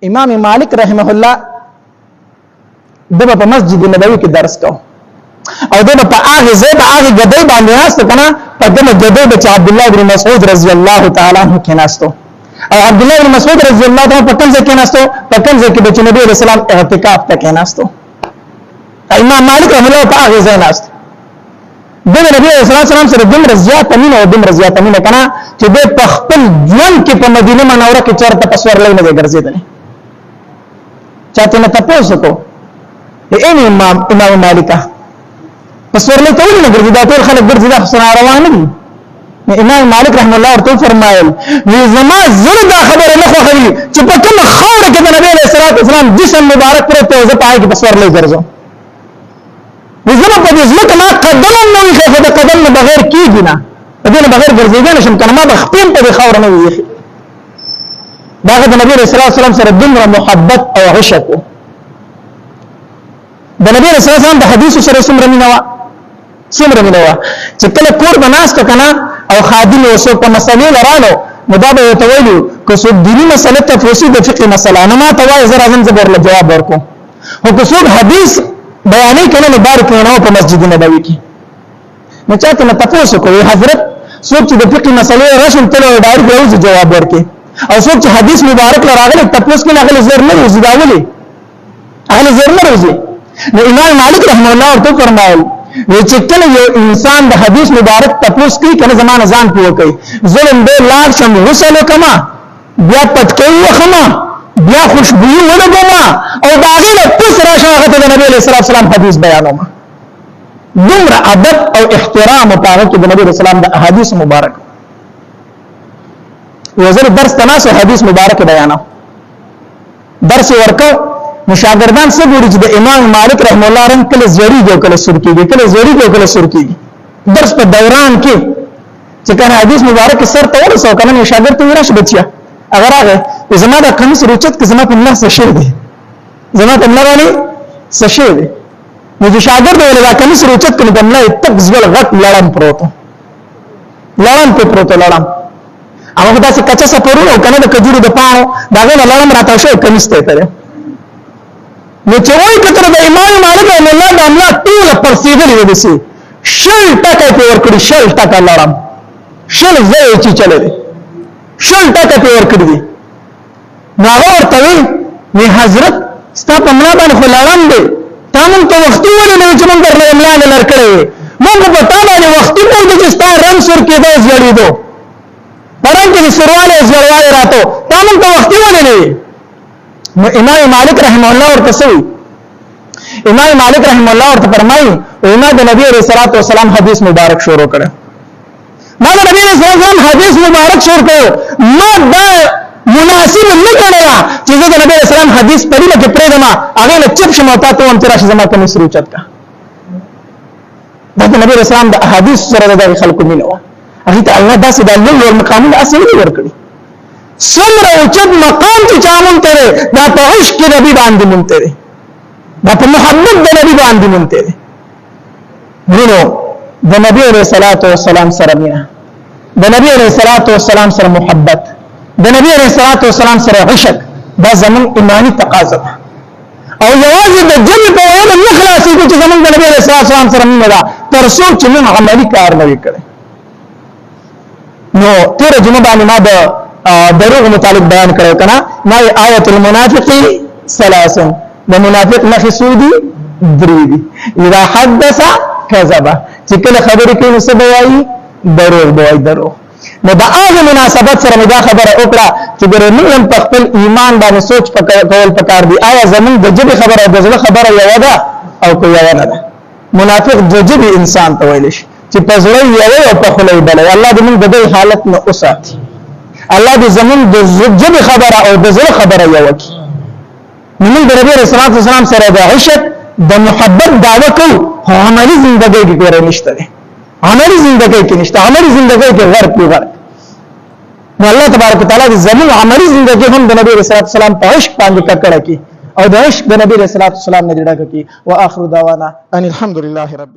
امام مالک رحمه الله دغه په مسجد نبوي کې درس کو او دغه په هغه ځای په هغه غدې باندې ناست کنه په دغه غدې د عبد الله بن مسعود رضی الله تعالی عنہ کې ناستو او عبد الله بن مسعود رضی الله تعالی په کوم ځای کې ناستو په کوم ځای کې د نبی رسول الله اعتکاف ته کې ناستو امام مالک رحمه الله په هغه ځای ناست د نبی رسول الله سره دومره زیات امینه او دومره زیات امینه کنه چې د خپل ژوند کې په مدینه منوره کې چرته پسور لای نه ګرځیدل چاته نه تاسو کو امام مالک پسور لای ته نه ګرځي دا ټول خلک ګرځي دا سره روان دي امام مالک رحم الله ورته فرمایل وی زما زړه دا خبره نه خوښوي چې په کوم خاور کې د نبی رسول الله جسم مبارک پر ته زه پای کې پسور لای ګرځم وزما په دې ځکه ما قدم نه وي خو د قدم نه بغیر کیږي نه دې نه بغیر ګرځېږي نشم کنه ما د خپل په خاور نه وي دا د نبی رسول الله سره دومره محبت او عشق د نبی رسول الله د حدیث سره څومره مینه چې کله کور بناست کنه او خادم اوسو په مسلې لرانو مدابه تویلو که څو دینی مسله تفصیل د فقه مسله نه ما توای زرا زم زبر له جواب ورکو او که څو حدیث بیانې کله مبارک نه په مسجد نبوي کې نو چاته نه تاسو کوي حضرت څوک چې د فقه مسلې رسول ته ډایرکټ راوځي جواب ورکي او څوک چې حدیث مبارک لراغله تاسو کې هغه زر نه وځي داولي هغه زر نه وځي نو امام مالک رحم الله ورته فرمایل چې کله یو انسان د حدیث مبارک تاسو کې کنه زمانه ځان پوه کوي ظلم به لاړ شم غسل کما بیا پټکې وخما بیا خوشبوئی ولګما او داغه له پس راشه هغه د نبی صلی الله علیه وسلم حدیث بیانوم دومره ادب او احترام او پاره کې د نبی رسول الله د احادیث مبارک وزر درس تناسو حدیث مبارک بیانو درس ورکو مشاګردان څه ګوري چې د امام مالک رحم الله رحم کله زړی جو کله سرکیږي کله زړی جو کله سرکیږي درس په دوران کې چې کنه حدیث مبارک سر ته ورسو کنه شاګرد ته ورش بچیا اگر هغه زما د کمیس روچت کې زما په الله څه شی دی زما په الله باندې څه شی دی نو چې شاګرد ولې دا کمیس روچت کې په الله تک زول غټ لړم پروت لړم هغه داسې کچا سفرونه کنه د کجوري د پاو داغه لړم راته شو کمیس ته تر نو چې وای کتر د امام مالک رحم الله د الله ټول پر سیدلې ودسي شل ټکه په ورکړي شل ټکه لړم شل زې چې چلے شل ټکه په ورکړي دي نو هغه ورته وی حضرت ستا په ملا باندې خو لړم دی تاسو ته وختي ولې نه چې موږ درله املا نه لړکړې موږ په تا باندې وختي مو چې ستا رنگ سر کې دا ځړې دو پرم کې سرواله ځړواله راتو تاسو ته وختي ولې نه نو امام مالک رحم الله ورته سوي امام مالک رحم الله ورته فرمایي امام د نبی رسول الله والسلام حدیث مبارک شروع کړ ما د نبی رسول الله حدیث مبارک شروع کړ ما دا مناسب نه کړل چې د نبی رسول الله حدیث پرې نه پرې دما هغه نه چپ شمو تا ته هم تر شي زما کوم سره چت کا د نبی رسول الله د احادیث سره د خلکو مينو هغه ته الله داسې د لوړ مقامونه اصل ورکړي سمره اوچت مقام چې چامون تیرے دا په عشق نبی باندې مونته دي دا په محبت د نبی باندې مونته دي نو د نبی عليه الصلاه والسلام سره مینا د نبی عليه الصلاه والسلام سره محبت د نبی عليه الصلاه والسلام سره عشق دا زمون ایمانی تقاضا او یوازې د جن په وړاندې نه خلاصي چې زمون د نبی عليه الصلاه والسلام سره مینا دا تر څو چې موږ عملی کار نه وکړي نو تیر جمعه باندې ما د دروغ متعلق بیان کړو کنه ما آیت المنافق ثلاثه د منافق نخ سودی دریدي اذا حدث كذب چې کله خبرې کوي نو څه وایي دروغ نو دا هغه مناسبت سره دا خبره وکړه چې ګرنه په خپل ایمان باندې سوچ کول پکار دي آیا زمون د جبه خبره د ځله خبره یو ده او کو یو نه ده منافق د جبه انسان ته ویل شي چې په ځړې یو او په خلې بل الله دې موږ د دې حالت نه اوساتي الله دې زمون د جبه خبره او د ځله خبره یو کی موږ د نبی رسول الله صلی الله علیه وسلم سره د عشق د محبت دعوه کوو خو عملی ژوندۍ کې ګوره نشته ده عملی ژوندۍ کې نشته عملی ژوندۍ کې غرق نو الله تبارک وتعالى دې زمون عملی ژوندۍ هم د نبی رسول الله صلی الله علیه وسلم په عشق باندې کړه کی او د عشق د نبی رسول الله صلی الله علیه وسلم نه ډډه کی واخر دعوانا ان الحمدلله رب